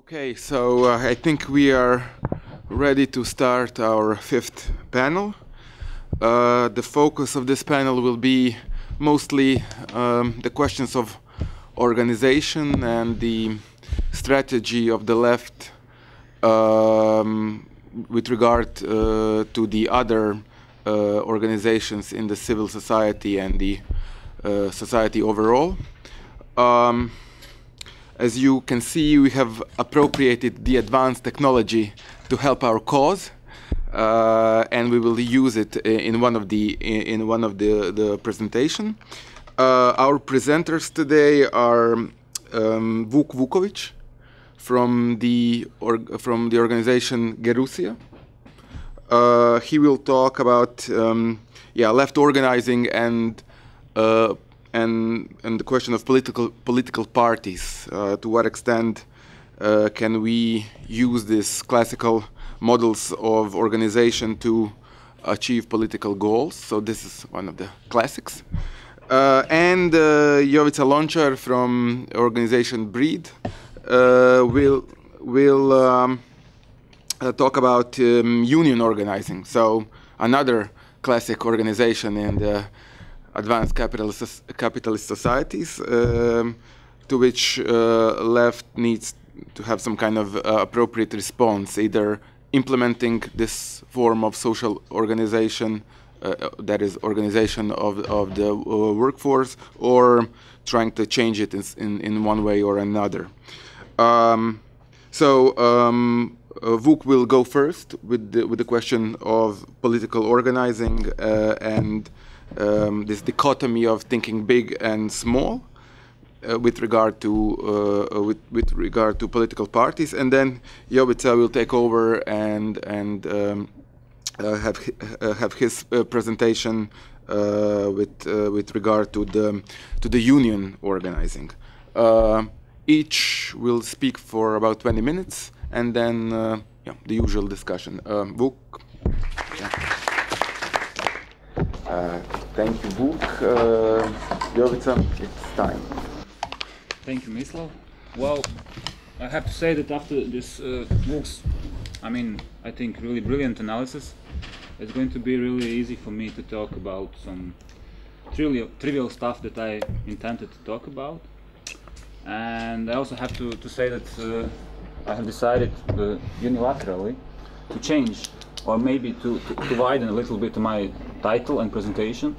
Okay, so I think we are ready to start our fifth panel. The focus of this panel will be mostly the questions of organization and the strategy of the left with regard to the other organizations in the civil society and the society overall. As you can see, we have appropriated the advanced technology to help our cause, and we will use it in one of the presentation. Our presenters today are Vuk Vuković from the organization Gerusia. He will talk about left organizing and the question of political parties. To what extent can we use these classical models of organization to achieve political goals? So this is one of the classics. And Jovica Lončar from organization Breed will talk about union organizing. So another classic organization in the advanced capitalist societies, to which left needs to have some kind of appropriate response, either implementing this form of social organization, that is organization of the workforce, or trying to change it in one way or another. Vuk will go first with the question of political organizing and this dichotomy of thinking big and small with regard to political parties, and then Jovica will take over and have his presentation with regard to the union organizing. Each will speak for about 20 minutes, and then the usual discussion. Vuk. Yeah. Thank you, Vuk. Jovica, it's time. Thank you, Mislav. Well, I have to say that after this Vuk's, I think really brilliant analysis, it's going to be really easy for me to talk about some trivial stuff that I intended to talk about. And I also have to say that I have decided unilaterally to change, or maybe to widen a little bit my title and presentation.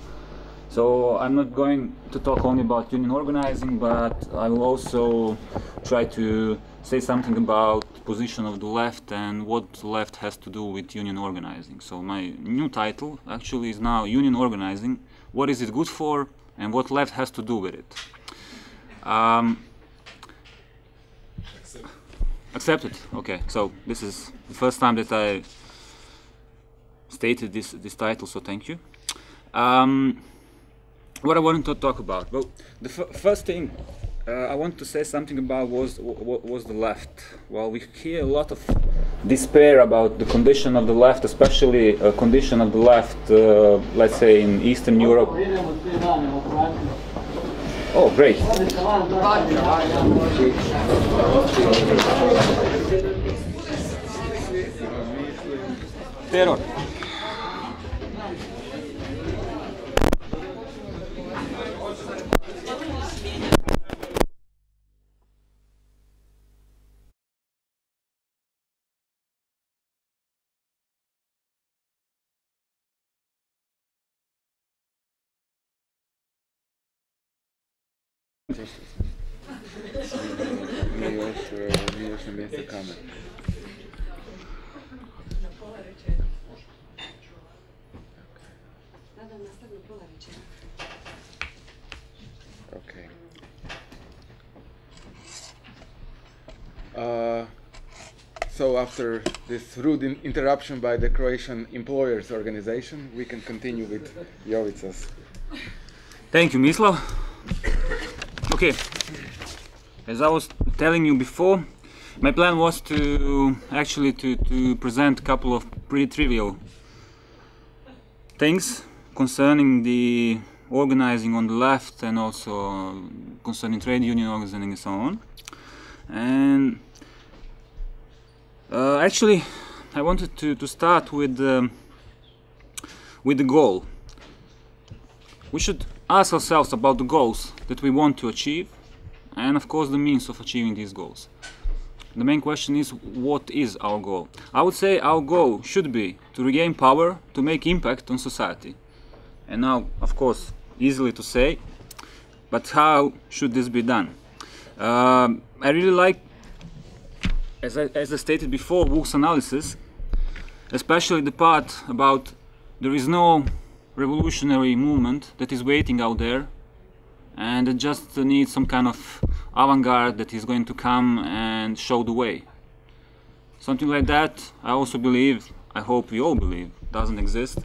So I'm not going to talk only about union organizing, but I will also try to say something about the position of the left and what the left has to do with union organizing. So my new title actually is now Union Organizing. What is it good for, and what left has to do with it? Accepted. Okay, so this is the first time that I stated this title, so thank you. What I wanted to talk about, well, the first thing I want to say something about was the left. Well, we hear a lot of despair about the condition of the left, especially condition of the left, let's say in Eastern Europe. Oh, great. Terror. Okay. So after this rude interruption by the Croatian Employers Organization, we can continue with Jovica's. Thank you, Mislav. Okay, as I was telling you before, my plan was to actually to present a couple of pretty trivial things concerning the organizing on the left and also concerning trade union organizing and so on. And Actually, I wanted to start with the goal. We should ask ourselves about the goals that we want to achieve, and of course the means of achieving these goals. The main question is, what is our goal? I would say our goal should be to regain power, to make impact on society. And now, of course, easily to say, but how should this be done? I really like, as I stated before, Vuk's analysis, especially the part about there is no revolutionary movement that is waiting out there, and it just needs some kind of avant-garde that is going to come and show the way. Something like that, I also believe, I hope we all believe, doesn't exist.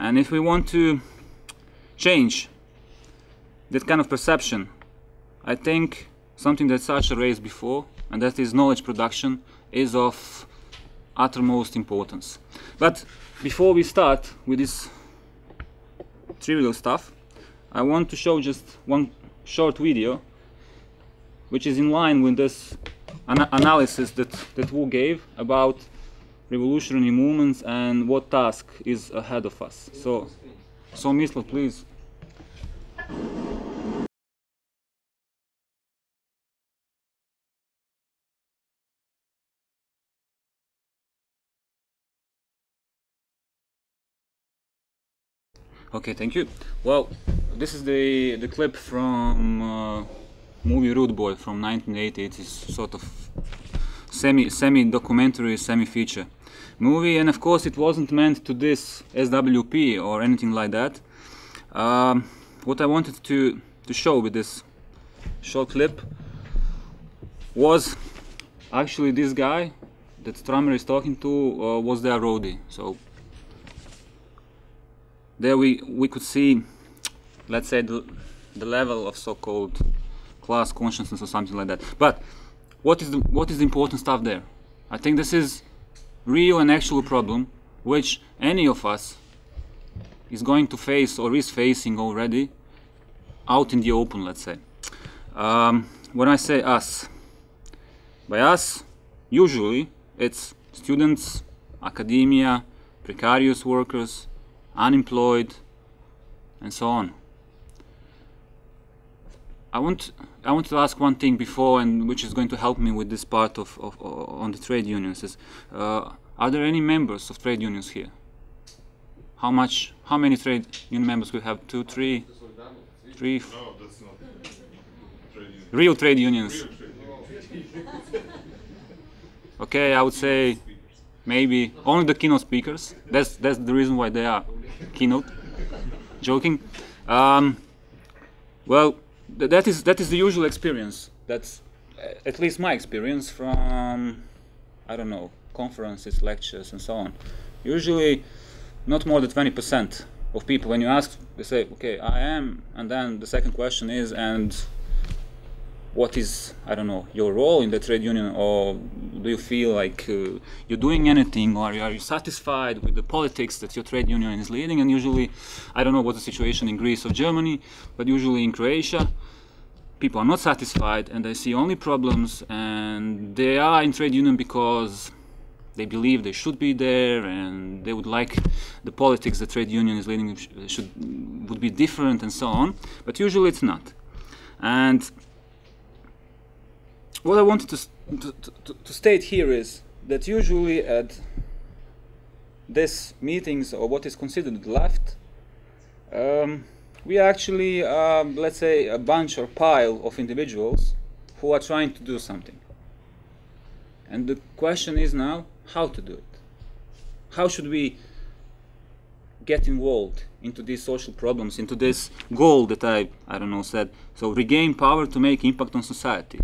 And if we want to change that kind of perception, I think something that Sasha raised before, and that is knowledge production, is of uttermost importance. But before we start with this trivial stuff, I want to show just one short video which is in line with this analysis that Vuk gave about revolutionary movements and what task is ahead of us. So Mislav, please. Okay, thank you. Well, this is the clip from movie Rude Boy from 1980. It is sort of semi-documentary, semi-feature movie, and of course it wasn't meant to diss SWP or anything like that. What I wanted to show with this short clip was actually this guy that Strummer is talking to was their roadie. So there we could see, let's say, the level of so-called class consciousness or something like that. But what is the important stuff there? I think this is real and actual problem which any of us is going to face or is facing already out in the open, let's say. When I say us, by us, usually it's students, academia, precarious workers, unemployed, and so on. I want to ask one thing before, and which is going to help me with this part on the trade unions. Is are there any members of trade unions here? How many trade union members we have? 2, 3, 3. No, that's not trade union. Real trade unions. Okay, I would say maybe only the keynote speakers. That's the reason why they are keynote. Joking. Well, that is the usual experience. That's at least my experience from, I don't know, conferences, lectures, and so on. Usually, not more than 20% of people, when you ask, they say, "Okay, I am," and then the second question is, "And what is, I don't know, your role in the trade union, or do you feel like you're doing anything, or are you satisfied with the politics that your trade union is leading?" And usually, I don't know what the situation in Greece or Germany, but usually in Croatia, people are not satisfied and they see only problems, and they are in trade union because they believe they should be there, and they would like the politics the trade union is leading would be different, and so on. But usually it's not. And what I wanted to state here is that usually at these meetings, or what is considered the left, we are actually, let's say, a bunch or pile of individuals who are trying to do something. And the question is now, how to do it? How should we get involved into these social problems, into this goal that I don't know, said, so regain power to make impact on society?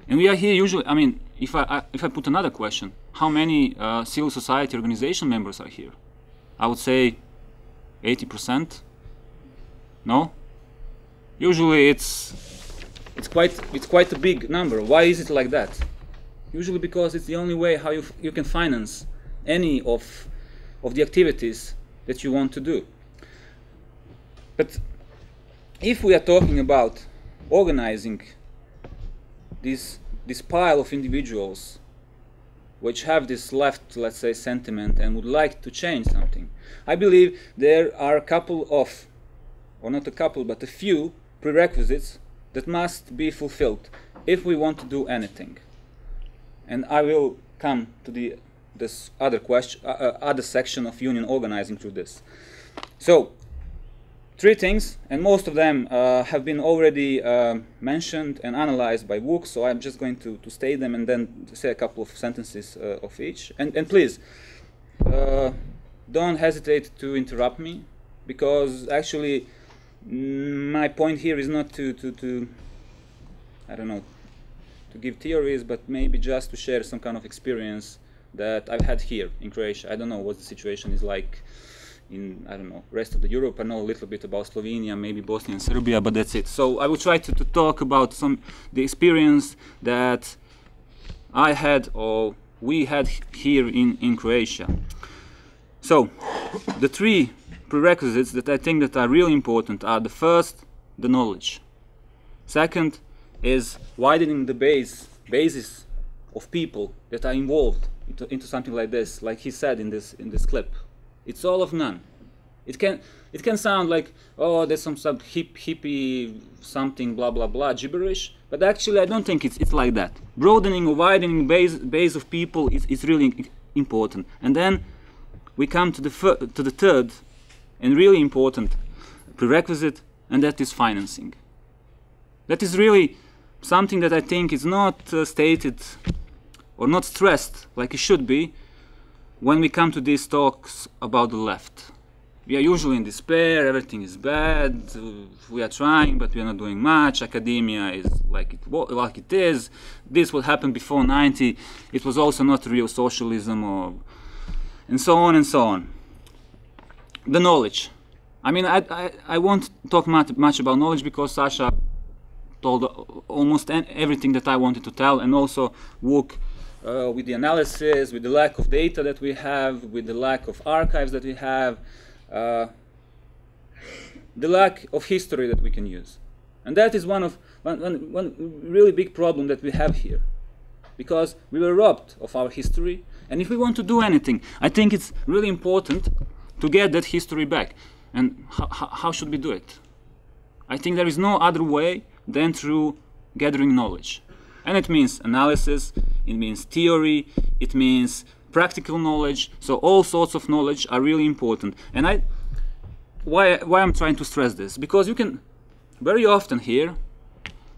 And we are here usually, I mean, if I put another question, how many civil society organization members are here? I would say 80%. No? Usually it's quite a big number. Why is it like that? Usually because it's the only way how you can finance any of the activities that you want to do. But if we are talking about organizing this pile of individuals which have this left, let's say, sentiment and would like to change something, I believe there are a couple of, or not a couple, but a few prerequisites that must be fulfilled if we want to do anything. And I will come to this other question, other section of union organizing through this. So, 3 things, and most of them have been already mentioned and analyzed by Vuk, so I'm just going to state them and then say a couple of sentences of each. And please, don't hesitate to interrupt me, because actually my point here is not to I don't know, to give theories, but maybe just to share some kind of experience that I've had here in Croatia. I don't know what the situation is like in, I don't know, rest of the Europe. I know a little bit about Slovenia, maybe Bosnia and Serbia, but that's it. So I will try to talk about the experience that I had or we had here in Croatia. So the 3 prerequisites that I think that are really important are: the first, the knowledge; second is widening the basis of people that are involved into something like this, like he said in this clip. It's all of none. It can sound like, oh, there's some hippie something blah blah blah gibberish, but actually I don't think it's like that. Broadening or widening base of people is really important. And then we come to the third and really important prerequisite, and that is financing. That is really something that I think is not stated or not stressed like it should be when we come to these talks about the left. We are usually in despair, everything is bad, we are trying but we are not doing much, academia is like it is, this what happened before 90, it was also not real socialism, and so on and so on. The knowledge. I mean, I won't talk much about knowledge because Sasha told almost everything that I wanted to tell, and also Vuk with the analysis, with the lack of data that we have, with the lack of archives that we have, the lack of history that we can use. And that is one really big problem that we have here, because we were robbed of our history, and if we want to do anything, I think it's really important to get that history back. And how should we do it? I think there is no other way than through gathering knowledge. And it means analysis, it means theory, it means practical knowledge. So all sorts of knowledge are really important. And why I'm trying to stress this? Because you can very often hear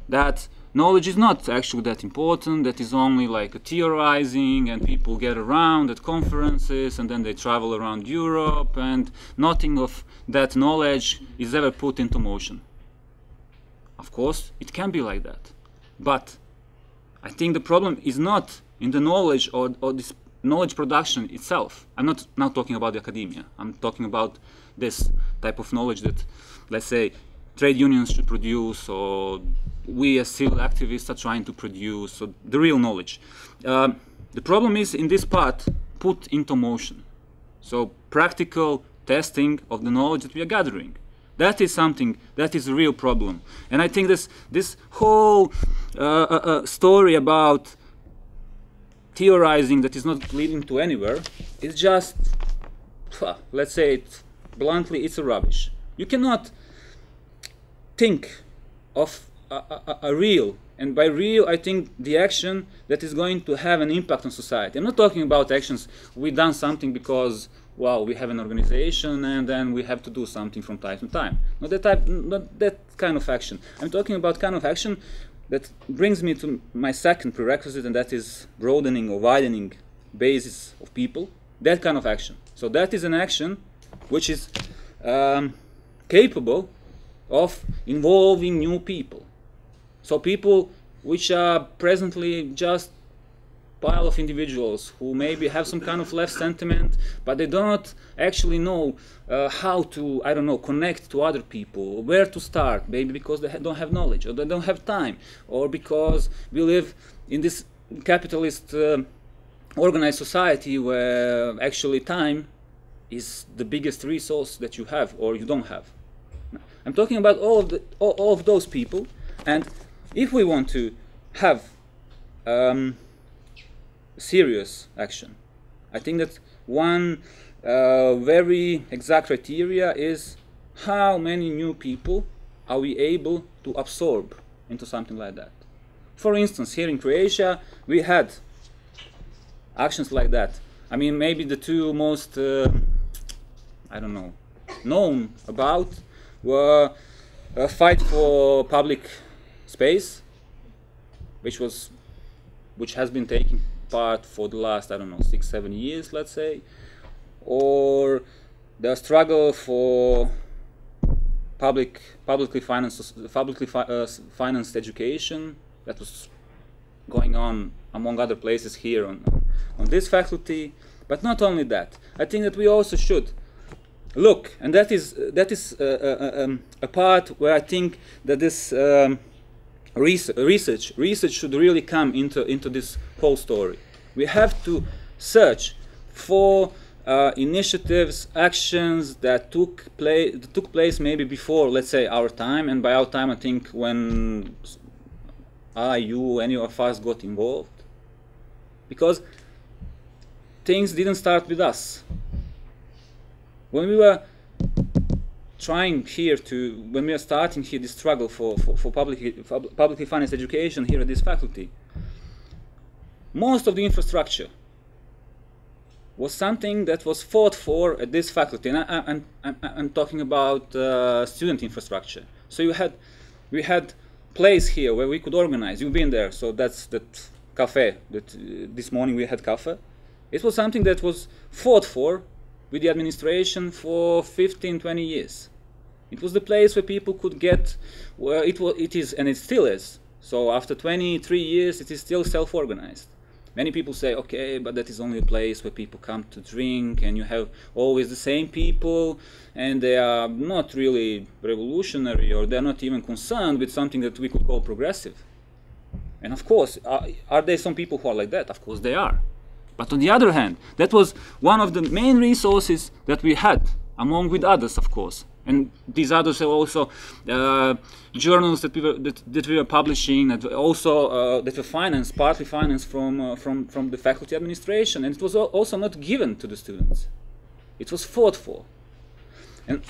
that knowledge is not actually that important, that is only like a theorizing, and people get around at conferences and then they travel around Europe and nothing of that knowledge is ever put into motion. Of course, it can be like that. But I think the problem is not in the knowledge or this knowledge production itself. I'm not now talking about the academia. I'm talking about this type of knowledge that, let's say, trade unions should produce, or we as civil activists are trying to produce, so the real knowledge. The problem is in this part, put into motion. So practical testing of the knowledge that we are gathering. That is something, that is a real problem. And I think this whole story about theorizing that is not leading to anywhere is just, let's say it bluntly, it's a rubbish. You cannot think of a real, and by real I think the action that is going to have an impact on society. I'm not talking about actions, we've done something because, well, we have an organization and then we have to do something from time to time. Not that kind of action. I'm talking about kind of action that brings me to my second prerequisite, and that is broadening or widening basis of people. That kind of action. So that is an action which is capable of involving new people. So people which are presently just pile of individuals who maybe have some kind of left sentiment, but they don't actually know how to, I don't know, connect to other people, where to start, maybe because they don't have knowledge, or they don't have time, or because we live in this capitalist organized society where actually time is the biggest resource that you have or you don't have. I'm talking about all of those people, and if we want to have serious action. I think that one very exact criteria is how many new people are we able to absorb into something like that. For instance, here in Croatia, we had actions like that. I mean, maybe the two most, I don't know, known about were a fight for public space, which has been taking part for the last, I don't know, 6-7 years, let's say, or the struggle for publicly financed education that was going on among other places here on this faculty. But not only that, I think that we also should look, and that is a part where I think that this research should really come into this whole story. We have to search for initiatives, actions that took place maybe before, let's say, our time, and by our time I think when you, any of us got involved, because things didn't start with us. When we were starting here this struggle for publicly financed education here at this faculty, most of the infrastructure was something that was fought for at this faculty, and I'm talking about student infrastructure. So we had place here where we could organize. You've been there, so that's that cafe that this morning we had cafe. It was something that was fought for with the administration for 15-20 years. It was the place where people could get, where it is, and it still is. So after 23 years, it is still self-organized. Many people say, okay, but that is only a place where people come to drink, and you have always the same people, and they are not really revolutionary, or they're not even concerned with something that we could call progressive. And of course, are there some people who are like that? Of course they are. But on the other hand, that was one of the main resources that we had, along with others, of course. And these others are also journals that we were publishing, that were financed, partly financed from the faculty administration, and it was also not given to the students. It was fought for. And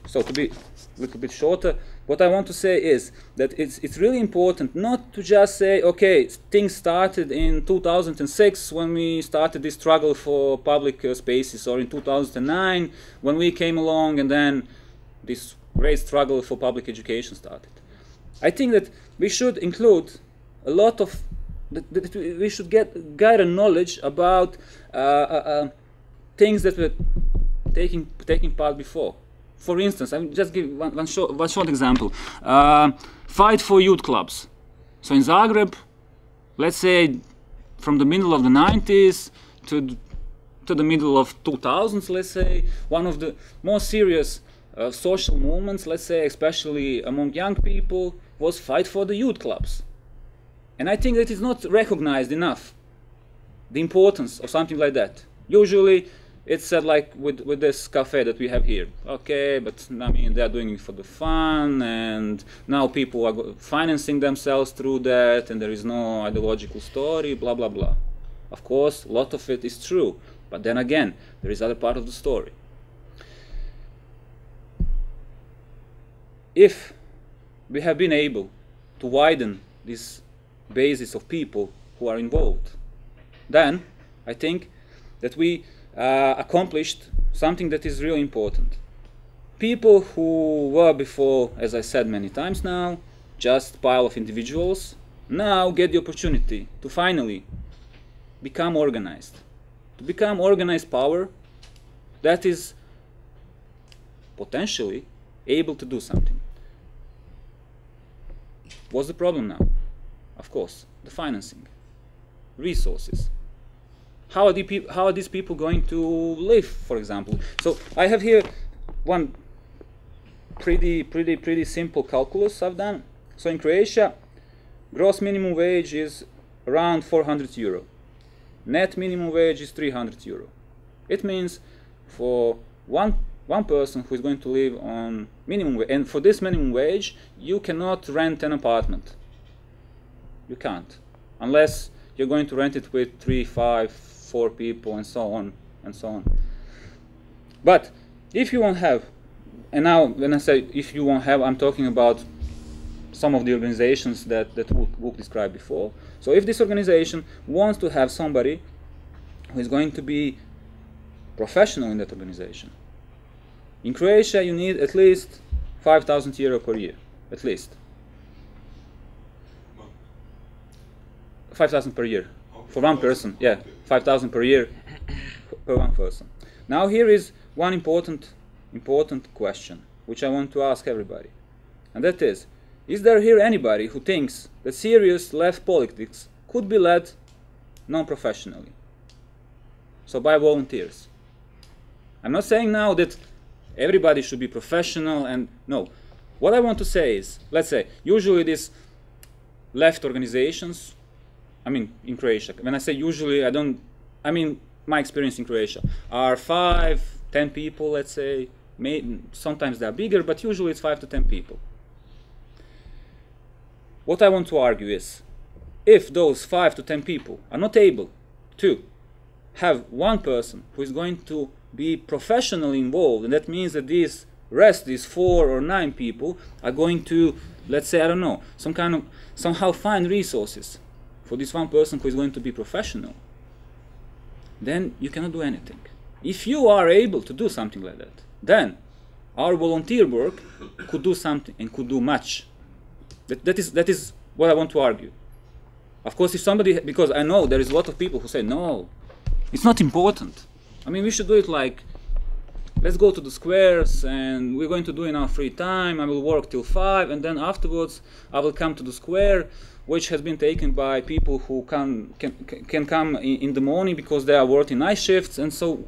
so, to be a little bit shorter, what I want to say is that it's really important not to just say, okay, things started in 2006 when we started this struggle for public spaces, or in 2009 when we came along and then this great struggle for public education started. I think that we should include a lot of, we should get a knowledge about things that were taking part before. For instance, I'll just give one short example. Fight for youth clubs. So in Zagreb, let's say from the middle of the 90s to the middle of 2000s, let's say, one of the most serious social movements, let's say, especially among young people, was fight for the youth clubs. And I think that it's not recognized enough, the importance of something like that. Usually, it's said like with this cafe that we have here. Okay, but I mean, they're doing it for the fun, and now people are financing themselves through that, and there is no ideological story, blah, blah, blah. Of course, a lot of it is true, but then again, there is other part of the story. If we have been able to widen this basis of people who are involved, then I think that we accomplished something that is really important. People who were before, as I said many times now, just a pile of individuals, now get the opportunity to finally become organized. To become organized power that is potentially able to do something. What's the problem now? Of course, the financing, resources. How are these people going to live, for example? So I have here one pretty simple calculus I've done. So in Croatia, gross minimum wage is around 400 euro. Net minimum wage is 300 euro. It means for one person who is going to live on minimum wage, and for this minimum wage, you cannot rent an apartment. You can't, unless you're going to rent it with 3, 5, 4 people, and so on, and so on. But if you won't have, and now when I say if you won't have, I'm talking about some of the organizations that Vuk described before. So if this organization wants to have somebody who is going to be professional in that organization, in Croatia you need at least 5,000 euro per year, at least. 5,000 per year for one person. Yeah, 5,000 per year per one person. Now here is one important question which I want to ask everybody, and that is there here anybody who thinks that serious left politics could be led non-professionally, so by volunteers? I'm not saying now that everybody should be professional, and no. What I want to say is, let's say, usually these left organizations, I mean, in Croatia, when I say usually, I mean my experience in Croatia, are 5, 10 people, let's say. Sometimes they're bigger, but usually it's 5 to 10 people. What I want to argue is, if those 5 to 10 people are not able to have one person who is going to be professionally involved, and that means that these 4 or 9 people are going to, let's say, I don't know, somehow find resources for this one person who is going to be professional, then you cannot do anything. If you are able to do something like that, then our volunteer work could do something and could do much. That is what I want to argue. Of course, if somebody, because I know there is a lot of people who say, no, it's not important. I mean, we should do it like, let's go to the squares and we're going to do it in our free time. I will work till 5, and then afterwards I will come to the square, which has been taken by people who can come in the morning because they are working night shifts. And so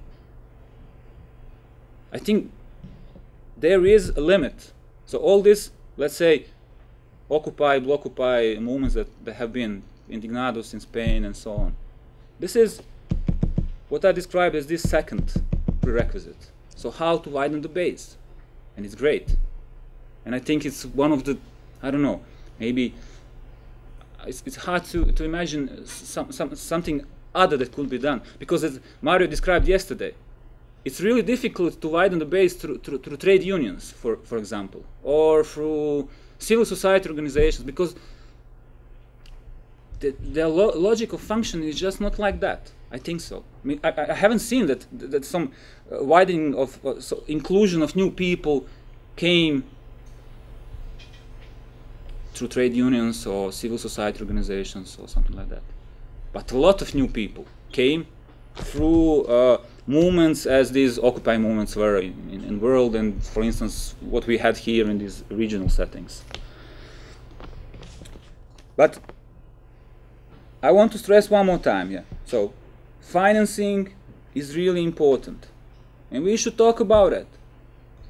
I think there is a limit. So all this, let's say, Occupy movements that have been indignados in Spain and so on, this is what I describe as this second prerequisite. So how to widen the base, and it's great. And I think it's one of the, I don't know, maybe it's hard to imagine something other that could be done, because as Mario described yesterday, it's really difficult to widen the base through trade unions, for example, or through civil society organizations, because their logic of function is just not like that. I think so. I mean, I haven't seen that some widening of inclusion of new people came through trade unions or civil society organizations or something like that. But a lot of new people came through movements as these Occupy movements were in the world, and for instance what we had here in these regional settings. But I want to stress one more time here. So financing is really important, and we should talk about it.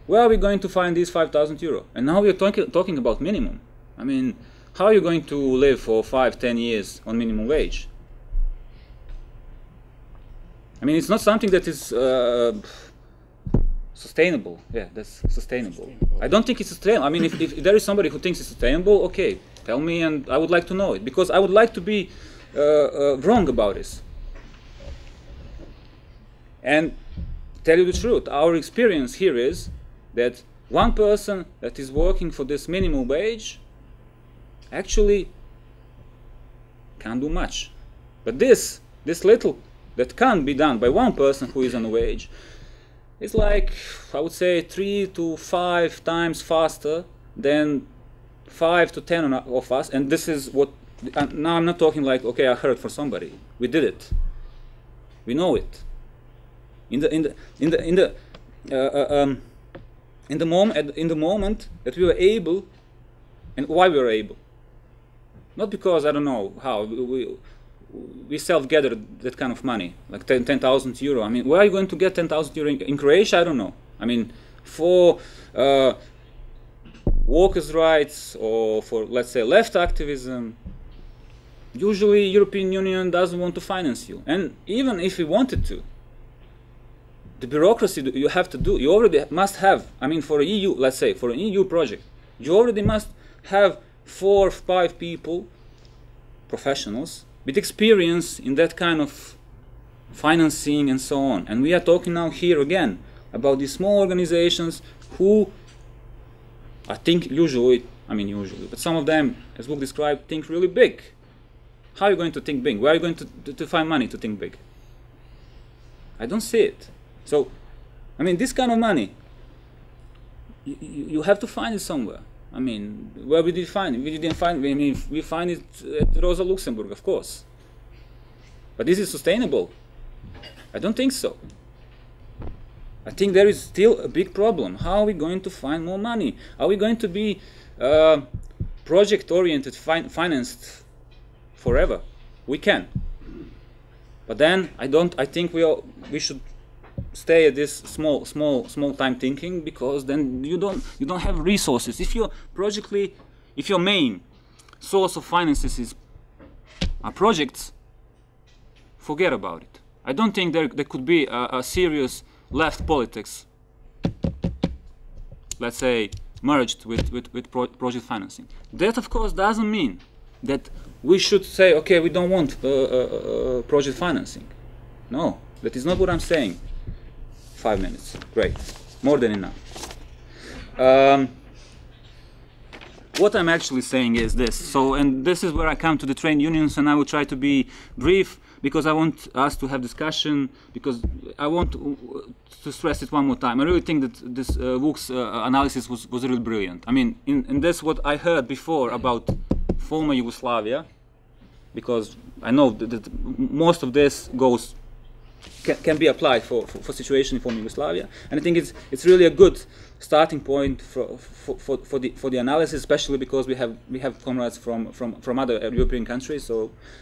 Where are we going to find these 5,000 euro? And now we are talking about minimum. I mean, how are you going to live for 5-10 years on minimum wage? I mean, it's not something that is sustainable. Yeah, that's sustainable. I don't think it's sustainable. I mean, if there is somebody who thinks it's sustainable, okay, tell me, and I would like to know it, because I would like to be wrong about this. And tell you the truth, our experience here is that one person that is working for this minimum wage actually can't do much. But this little that can be done by one person who is on a wage is like, I would say, 3 to 5 times faster than 5 to 10 of us. And this is what, now I'm not talking like, okay, I heard for somebody. We did it. We know it. In the moment that we were able, and why we were able. Not because, I don't know how, we self-gathered that kind of money, like 10,000 euro. I mean, where are you going to get 10,000 euro in Croatia? I don't know. I mean, for workers' rights or for, let's say, left activism, usually European Union doesn't want to finance you. And even if we wanted to, the bureaucracy that you have to do, you already must have, I mean, for a EU, let's say, for an EU project, you already must have 4 or 5 people, professionals, with experience in that kind of financing and so on. And we are talking now here again about these small organizations who, I think usually, but some of them, as Vuk described, think really big. How are you going to think big? Where are you going to find money to think big? I don't see it. So, this kind of money, you have to find it somewhere. Where we did find it? We didn't find it. We find it at Rosa Luxemburg, of course. But is it sustainable? I don't think so. I think there is still a big problem. How are we going to find more money? Are we going to be project-oriented, financed forever? We can. But then I think we should stay at this small time thinking, because then you don't have resources. If your main source of finances are projects, forget about it. I don't think there could be a serious left politics, let's say, merged with project financing. That, of course, doesn't mean that we should say, okay, we don't want project financing. No, that is not what I'm saying. 5 minutes, great, more than enough. What I'm actually saying is this. And this is where I come to the trade unions, and I will try to be brief, because I want us to have discussion, because I want to stress it one more time. I really think that this Vuk's analysis was really brilliant. And that's what I heard before about former Yugoslavia, because I know that most of this can be applied for situation in former Yugoslavia, and I think it's really a good starting point for the analysis, especially because we have comrades from other European countries.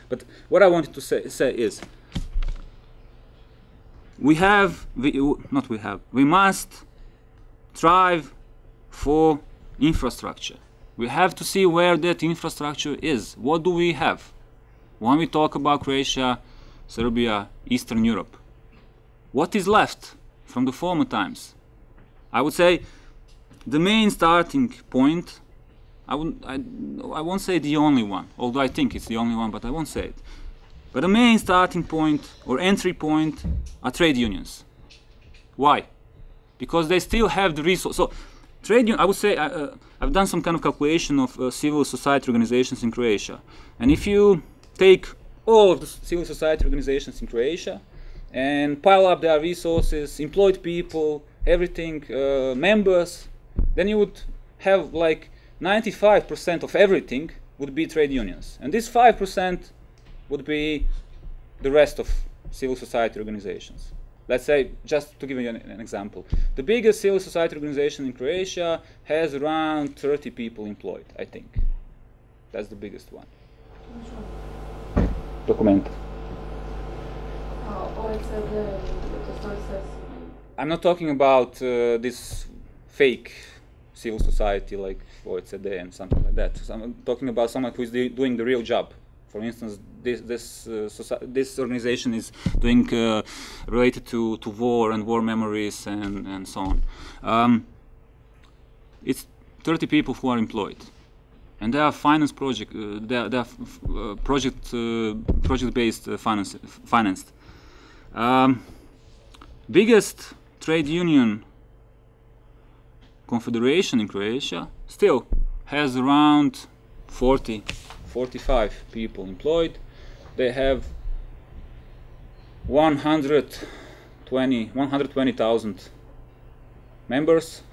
But what I wanted to say is, we must strive for infrastructure. We have to see where that infrastructure is. What do we have? When we talk about Croatia, Serbia, Eastern Europe, what is left from the former times? I would say the main starting point, I won't say the only one, although I think it's the only one, but I won't say it. But the main starting point or entry point are trade unions. Why? Because they still have the resource. So trade union, I would say, I've done some kind of calculation of civil society organizations in Croatia. And if you take all of the civil society organizations in Croatia and pile up their resources, employed people, everything, members, then you would have like 95% of everything would be trade unions. And this 5% would be the rest of civil society organizations. Let's say, just to give you an example, the biggest civil society organization in Croatia has around 30 people employed, I think. That's the biggest one. Document. I'm not talking about this fake civil society like OECD and something like that. So I'm talking about someone who is doing the real job. For instance, this organization is doing related to war and war memories and so on. It's 30 people who are employed, and they are finance project. They are project-based financed. Biggest trade union confederation in Croatia still has around 45 people employed. They have 120,000 members.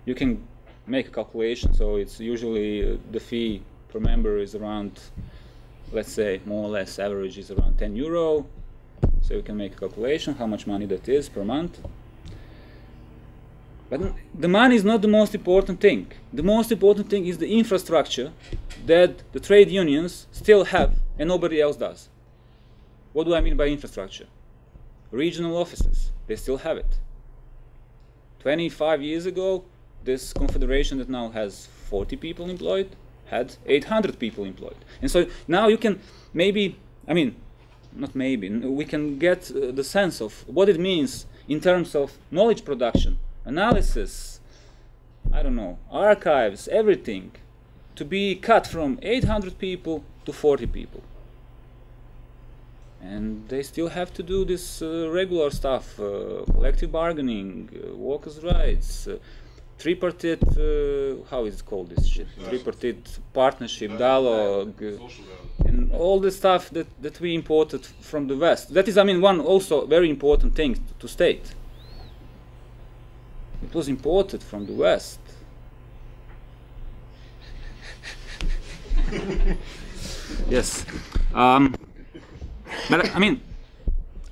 You can make a calculation, so it's usually the fee per member is around, let's say, more or less average is around 10 euro. So you can make a calculation how much money that is per month. But the money is not the most important thing. The most important thing is the infrastructure that the trade unions still have and nobody else does. What do I mean by infrastructure? Regional offices, they still have it. 25 years ago, this confederation that now has 40 people employed had 800 people employed. And so now you can maybe, we can get the sense of what it means in terms of knowledge production, analysis, archives, everything, to be cut from 800 people to 40 people. And they still have to do this regular stuff, collective bargaining, workers' rights, tripartite, how is it called, this shit? Tripartite partnership, dialogue, and all the stuff that we imported from the West. That is, I mean, one also very important thing to state. It was imported from the West. Yes. But I mean,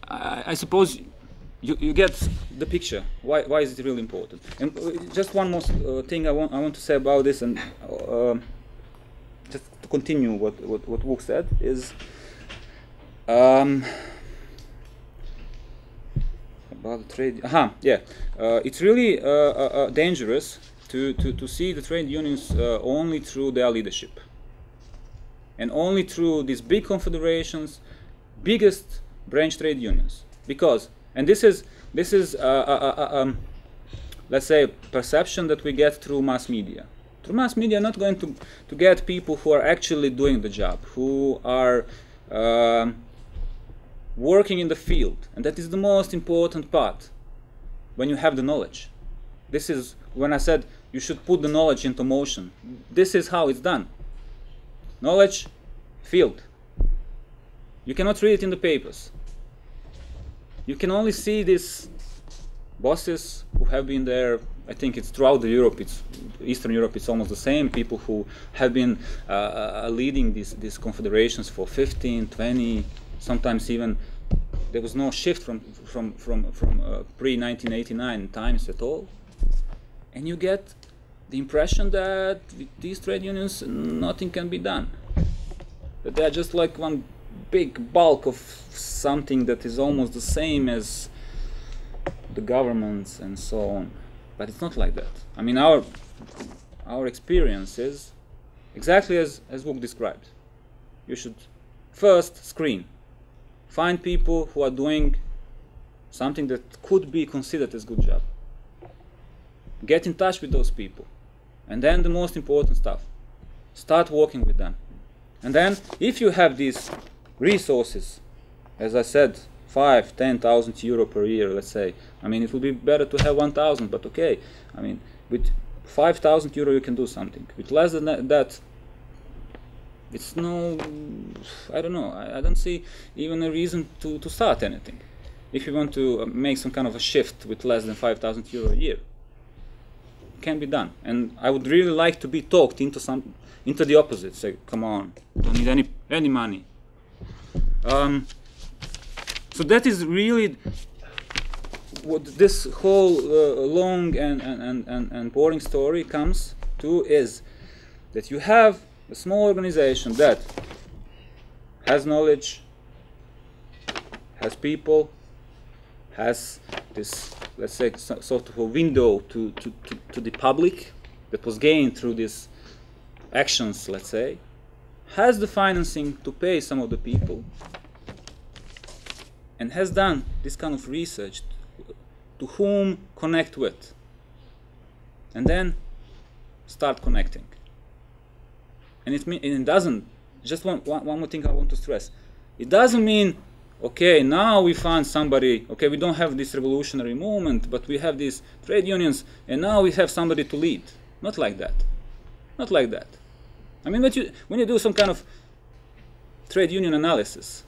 I suppose you get the picture. Why is it really important? And just one more thing I want to say about this, and just to continue what Vuk said is about the trade. It's really dangerous to see the trade unions only through their leadership, and only through these big confederations, biggest branch trade unions, because, and this is let's say perception that we get through mass media. Through mass media, not going to get people who are actually doing the job, who are working in the field, and that is the most important part. When you have the knowledge, this is when I said you should put the knowledge into motion. This is how it's done. Knowledge, field. You cannot read it in the papers. You can only see these bosses who have been there. I think it's throughout Europe, it's Eastern Europe, it's almost the same. People who have been leading these confederations for 15, 20, sometimes even there was no shift from pre-1989 times at all. And you get the impression that with these trade unions nothing can be done. That they are just like one big bulk of something that is almost the same as the governments and so on. But it's not like that. I mean, our experience is exactly as Vuk described. You should first screen. Find people who are doing something that could be considered as good job. Get in touch with those people. And then the most important stuff. Start working with them. And then, if you have these resources, as I said, 5,000, 10,000 euro per year, let's say. I mean, it would be better to have 1,000, but okay. I mean, with 5,000 euro you can do something. With less than that, it's no, I don't know. I don't see even a reason to start anything. If you want to make some kind of a shift with less than 5,000 euro a year, it can be done. And I would really like to be talked into the opposite. Say, come on, don't need any money. So that is really what this whole long and boring story comes to, is that you have a small organization that has knowledge, has people, has this, let's say, sort of a window to the public that was gained through these actions, let's say, has the financing to pay some of the people, and has done this kind of research to whom connect with, and then start connecting. And it doesn't, just one more thing I want to stress, it doesn't mean, okay, now we found somebody, okay, we don't have this revolutionary movement, but we have these trade unions, and now we have somebody to lead. Not like that. Not like that. I mean, when you do some kind of trade union analysis,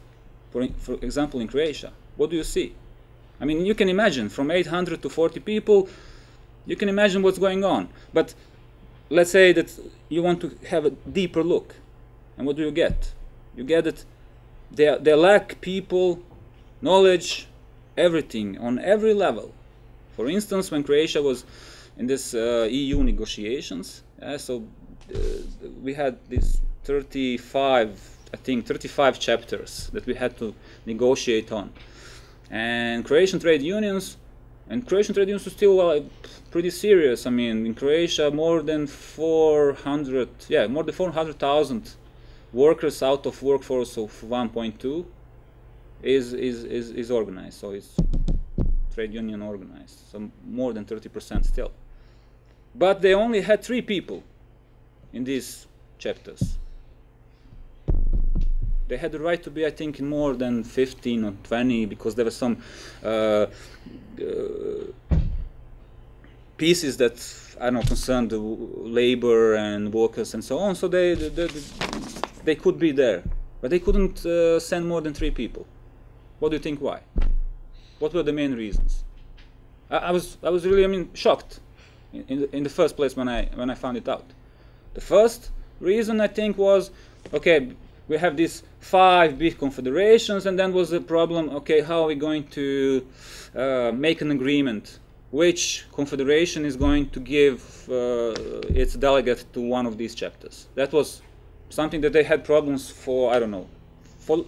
for example, in Croatia, what do you see? I mean, you can imagine from 800 to 40 people, you can imagine what's going on. But let's say that you want to have a deeper look. And what do you get? You get that they lack people, knowledge, everything, on every level. For instance, when Croatia was in this EU negotiations, we had these 35 chapters that we had to negotiate on. And Croatian trade unions were still pretty serious. I mean, in Croatia, more than 400,000 workers out of workforce of 1.2 is organized. So it's trade union organized. So more than 30% still. But they only had 3 people in these chapters. They had the right to be, I think, in more than 15 or 20, because there were some pieces that, I don't know, concerned the labor and workers and so on. So they could be there, but they couldn't send more than 3 people. What do you think? Why? What were the main reasons? I was really, I mean, shocked in the first place when I found it out. The first reason, I think, was, okay, we have these 5 big confederations, and then was the problem, okay, how are we going to make an agreement? Which confederation is going to give its delegate to one of these chapters? That was something that they had problems for, I don't know, for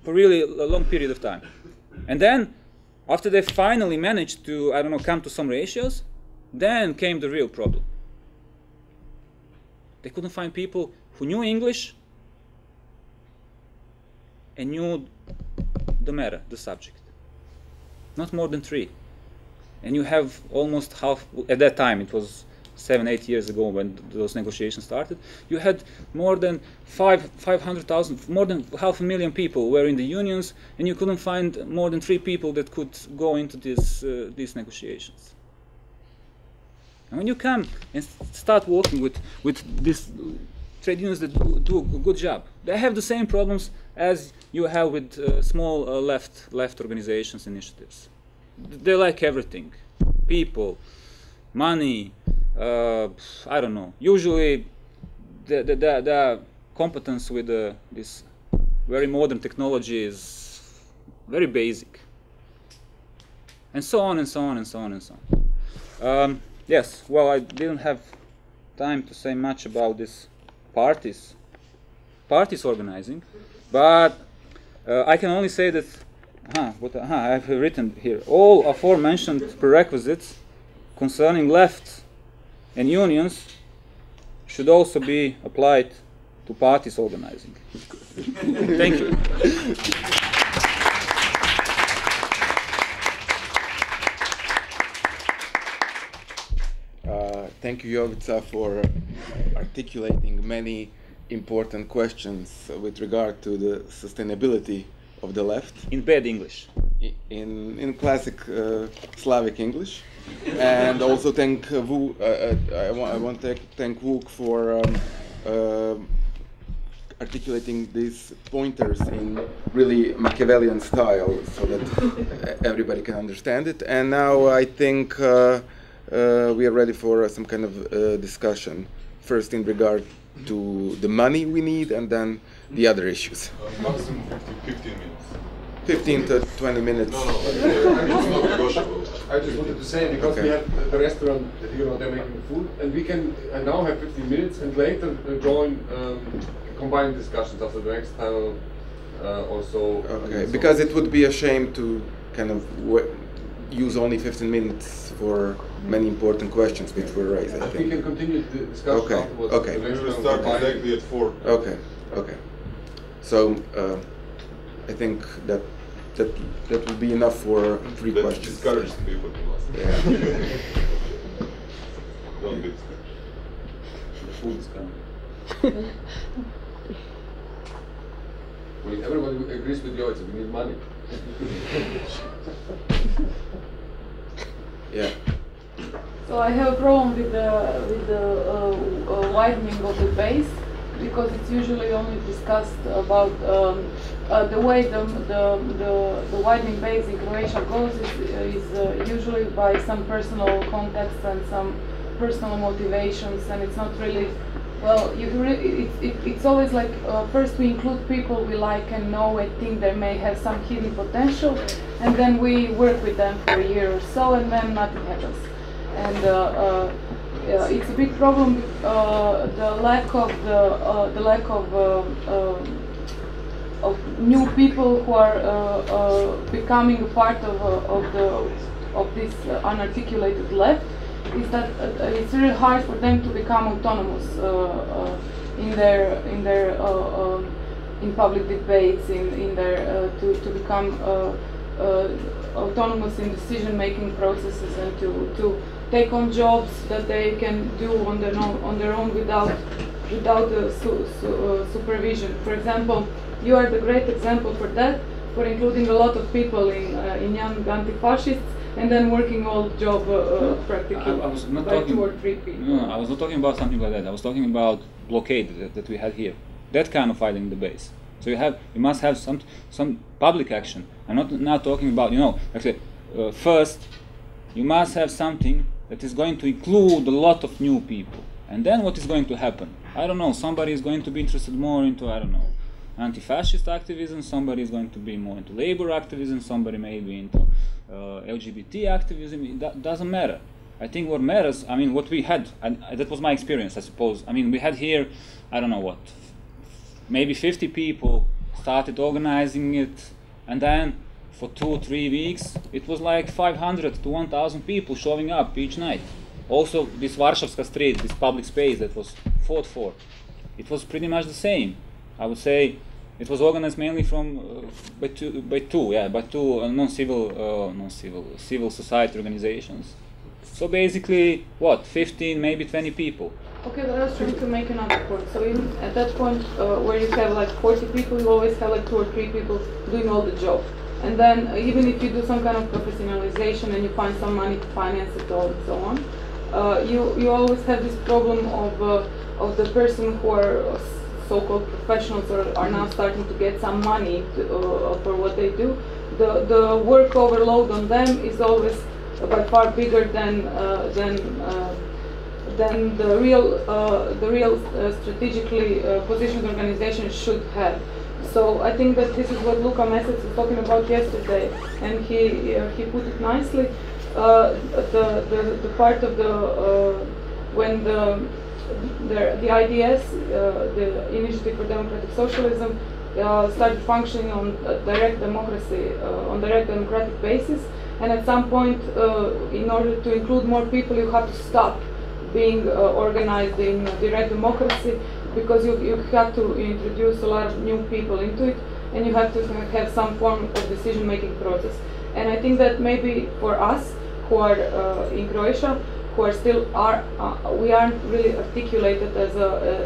really a long period of time. And then, after they finally managed to, I don't know, come to some ratios, then came the real problem. They couldn't find people who knew English and knew the matter, the subject. Not more than 3. And you have almost half, at that time, it was 7-8 years ago when those negotiations started, you had more than 500,000, more than 500,000 people were in the unions, and you couldn't find more than 3 people that could go into these negotiations. And when you come and start working with these trade unions that do a good job, they have the same problems as you have with small left organizations, initiatives. They like everything: people, money, I don't know. Usually, the competence with this very modern technology is very basic, and so on and so on and so on and so on. Yes, well, I didn't have time to say much about this parties organizing, but I can only say that. I've written here all aforementioned prerequisites concerning left and unions should also be applied to parties organizing. Thank you. Thank you, Jovica, for articulating many important questions with regard to the sustainability of the left. In bad English. In classic Slavic English. And also thank Vuk, I want to thank Vuk for articulating these pointers in really Machiavellian style so that everybody can understand it. And now I think we are ready for some kind of discussion. First in regard to the money we need, and then the other issues. Maximum 15 minutes. 15 to 20 minutes. No, it's not negotiable. I just wanted to say, because we have the restaurant, you know, they're making the food, and we can now have 15 minutes and later join combined discussions after the next panel or so. Okay, because it would be a shame to kind of use only 15 minutes for many important questions which were raised, I think. We can continue the discussion afterwards. Okay. We will start exactly at 4. Okay. So I think that will be enough for 3 That questions. discourages people to ask. Yeah. Don't be discouraged. The food is coming. Well, everybody agrees with you, we need money. Yeah. So I have a problem with the widening of the base, because it's usually only discussed about the way the widening base in Croatia goes is usually by some personal context and some personal motivations, and it's not really, well, it's always like first we include people we like and know and think they may have some hidden potential, and then we work with them for a year or so, and then nothing happens. And it's a big problem. The lack of new people who are becoming a part of this unarticulated left is that it's really hard for them to become autonomous in public debates, to become autonomous in decision-making processes, and to take on jobs that they can do on their own without supervision. For example, you are the great example for that, for including a lot of people in young anti-fascists, and then working all job practically I was not by talking, 2 or 3 people. No, I was not talking about something like that. I was talking about blockade that we had here. That kind of fighting the base. So you must have some public action. I'm not now talking about, actually, first you must have something that is going to include a lot of new people. And then what is going to happen? I don't know, somebody is going to be interested more into, I don't know, anti-fascist activism, somebody is going to be more into labor activism, somebody may be into LGBT activism. That doesn't matter. I think what matters, what we had, and that was my experience, I suppose. We had here, I don't know what, maybe 50 people started organizing it, and then for 2 or 3 weeks, it was like 500 to 1,000 people showing up each night. Also, this Varšavska street, this public space that was fought for, it was pretty much the same. I would say it was organized mainly by two civil society organizations. So basically, 15, maybe 20 people. Okay, but I was trying to make another point. So even at that point where you have like 40 people, you always have like 2 or 3 people doing all the job. And then even if you do some kind of professionalization and you find some money to finance it all and so on, you always have this problem of the person who are so-called professionals or are now starting to get some money for what they do. The work overload on them is always by far bigger than the real strategically positioned organization should have. So I think that this is what Luka Mesec was talking about yesterday, and he put it nicely. The part of when the IDS, the Initiative for Democratic Socialism, started functioning on direct democracy, on direct democratic basis, and at some point, in order to include more people, you have to stop being organized in direct democracy, because you have to introduce a lot of new people into it, and you have to have some form of decision-making process. And I think that maybe for us who are in Croatia, who are still we aren't really articulated as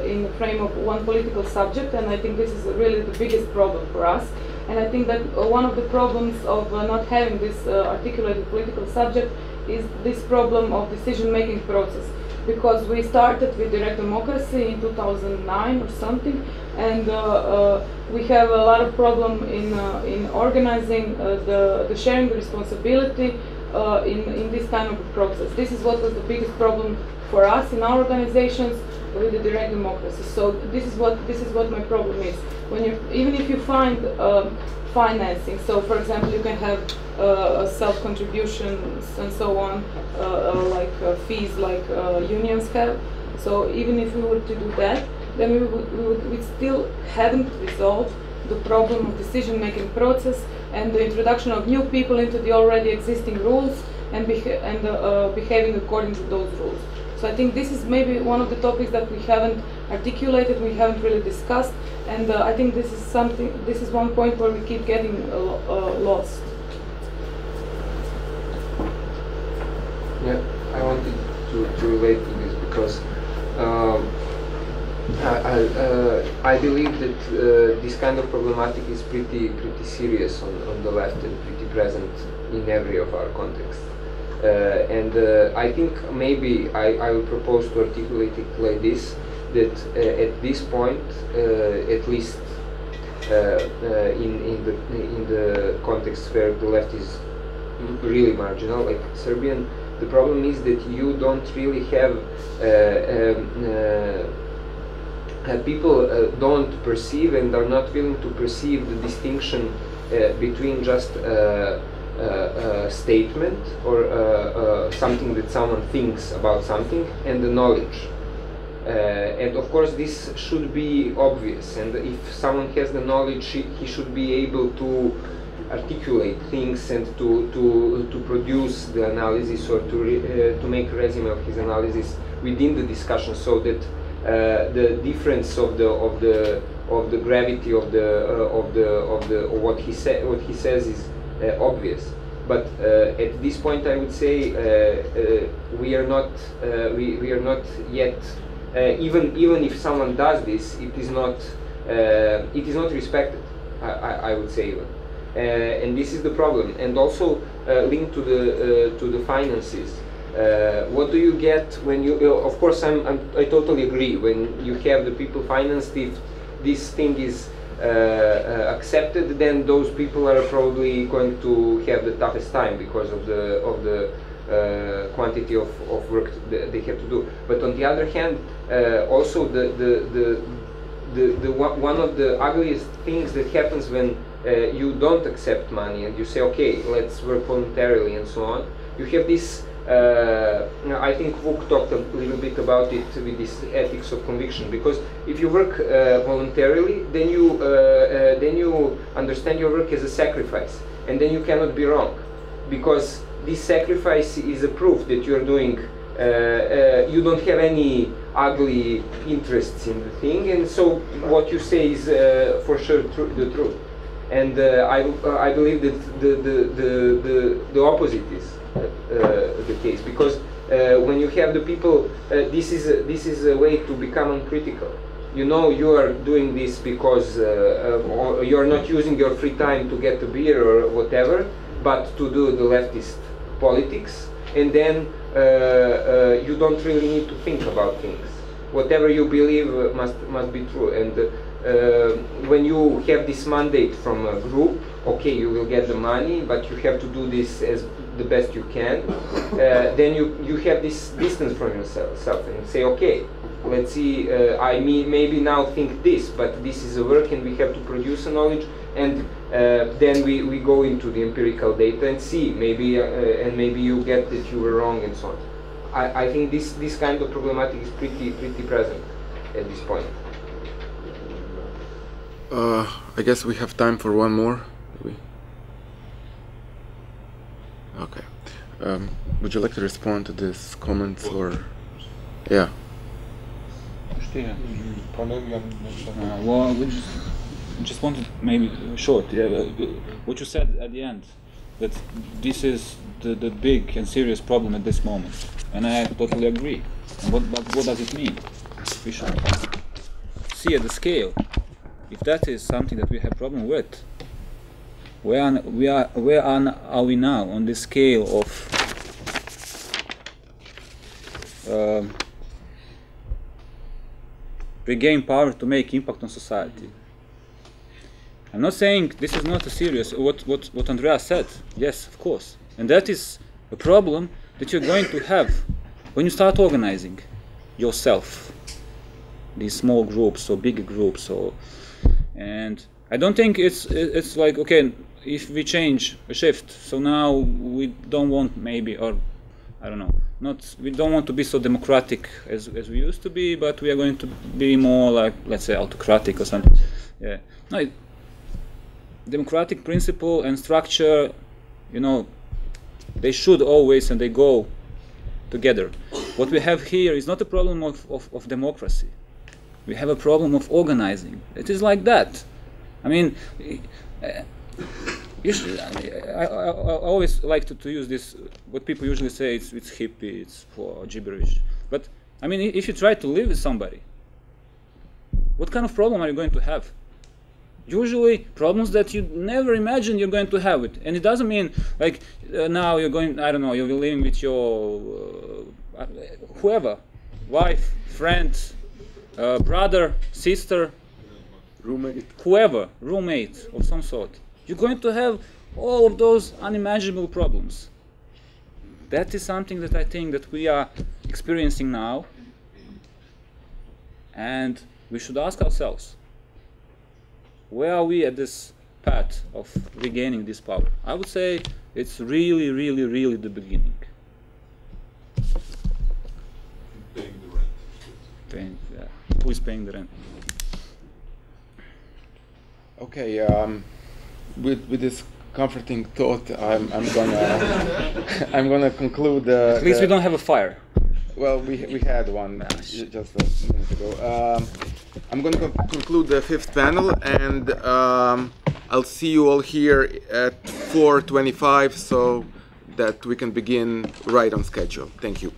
in the frame of one political subject, and I think this is really the biggest problem for us. And I think that one of the problems of not having this articulated political subject is this problem of decision-making process. Because we started with direct democracy in 2009 or something, and we have a lot of problem in organizing the sharing the responsibility in this kind of a process. This is what was the biggest problem for us in our organizations with the direct democracy. So this is what my problem is. Even if you find financing, so for example you can have self-contributions and so on, like fees like unions have. So even if we were to do that, then we still haven't resolved the problem of decision-making process and the introduction of new people into the already existing rules and behaving according to those rules. So I think this is maybe one of the topics that we haven't articulated, we haven't really discussed, and I think this is one point where we keep getting lost. Yeah, I wanted to relate to this because I believe that this kind of problematic is pretty serious on the left and pretty present in every of our contexts. And I think maybe I will propose to articulate it like this, that at this point, at least in the context where the left is really marginal, like Serbian, the problem is that you don't really have people don't perceive and are not willing to perceive the distinction between just statement or something that someone thinks about something and the knowledge. And of course this should be obvious, and if someone has the knowledge, he should be able to articulate things and to produce the analysis or to make a resume of his analysis within the discussion, so that the difference of the gravity of what he says is obvious. But at this point, I would say we are not yet. Even if someone does this, it is not respected. I would say even. And this is the problem, and also linked to the finances. What do you get when you? Of course, I totally agree. When you have the people financed, if this thing is accepted, then those people are probably going to have the toughest time because of the quantity of work they have to do. But on the other hand, also one of the ugliest things that happens when you don't accept money and you say, okay, let's work voluntarily and so on. You have this. I think Vuk talked a little bit about it with this ethics of conviction, because if you work voluntarily, then you understand your work as a sacrifice, and then you cannot be wrong, because this sacrifice is a proof that you are doing. You don't have any ugly interests in the thing, and so what you say is for sure the truth. And I believe that the opposite is the case, because when you have the people, this is a way to become uncritical. You know you are doing this because you are not using your free time to get a beer or whatever, but to do the leftist politics, and then you don't really need to think about things. Whatever you believe must be true. And when you have this mandate from a group, okay, you will get the money, but you have to do this as the best you can. Then you have this distance from yourself and say, okay, let's see, I maybe now think this, but this is a work and we have to produce a knowledge, and then we go into the empirical data and see, maybe and maybe you get that you were wrong and so on. I think this kind of problematic is pretty present at this point. I guess we have time for one more. Okay. Would you like to respond to these comments, or? Yeah. Well, we just wanted maybe short. Yeah, what you said at the end, that this is the big and serious problem at this moment, and I totally agree. And what does it mean? We should see at the scale. If that is something that we have problem with, where are we now on the scale of regain power to make impact on society? I'm not saying this is not a serious, what Andrea said, yes, of course. And that is a problem that you're going to have when you start organizing yourself. These small groups or bigger groups, and I don't think it's like, okay, if we change a shift, so now we don't want maybe, or I don't know, we don't want to be so democratic as we used to be, but we are going to be more like, let's say, autocratic or something. Yeah. No, democratic principle and structure, you know, they should always, and they go together. What we have here is not a problem of democracy. We have a problem of organizing. It is like that. I mean, I always like to use this, what people usually say, it's hippie, it's for gibberish. But, I mean, if you try to live with somebody, what kind of problem are you going to have? Usually problems that you never imagined you're going to have it. And it doesn't mean, like, now you're going, I don't know, you're living with your whoever, wife, friend, brother, sister, roommate, whoever, roommate of some sort. You're going to have all of those unimaginable problems. That is something that I think that we are experiencing now, and we should ask ourselves, where are we at this path of regaining this power? I would say it's really, really, really the beginning. Paying the rent. Who is paying the rent? Okay. With this comforting thought, I'm gonna conclude. At least we don't have a fire. Well, we had one just a minute ago. I'm going to conclude the fifth panel, and I'll see you all here at 4:25, so that we can begin right on schedule. Thank you.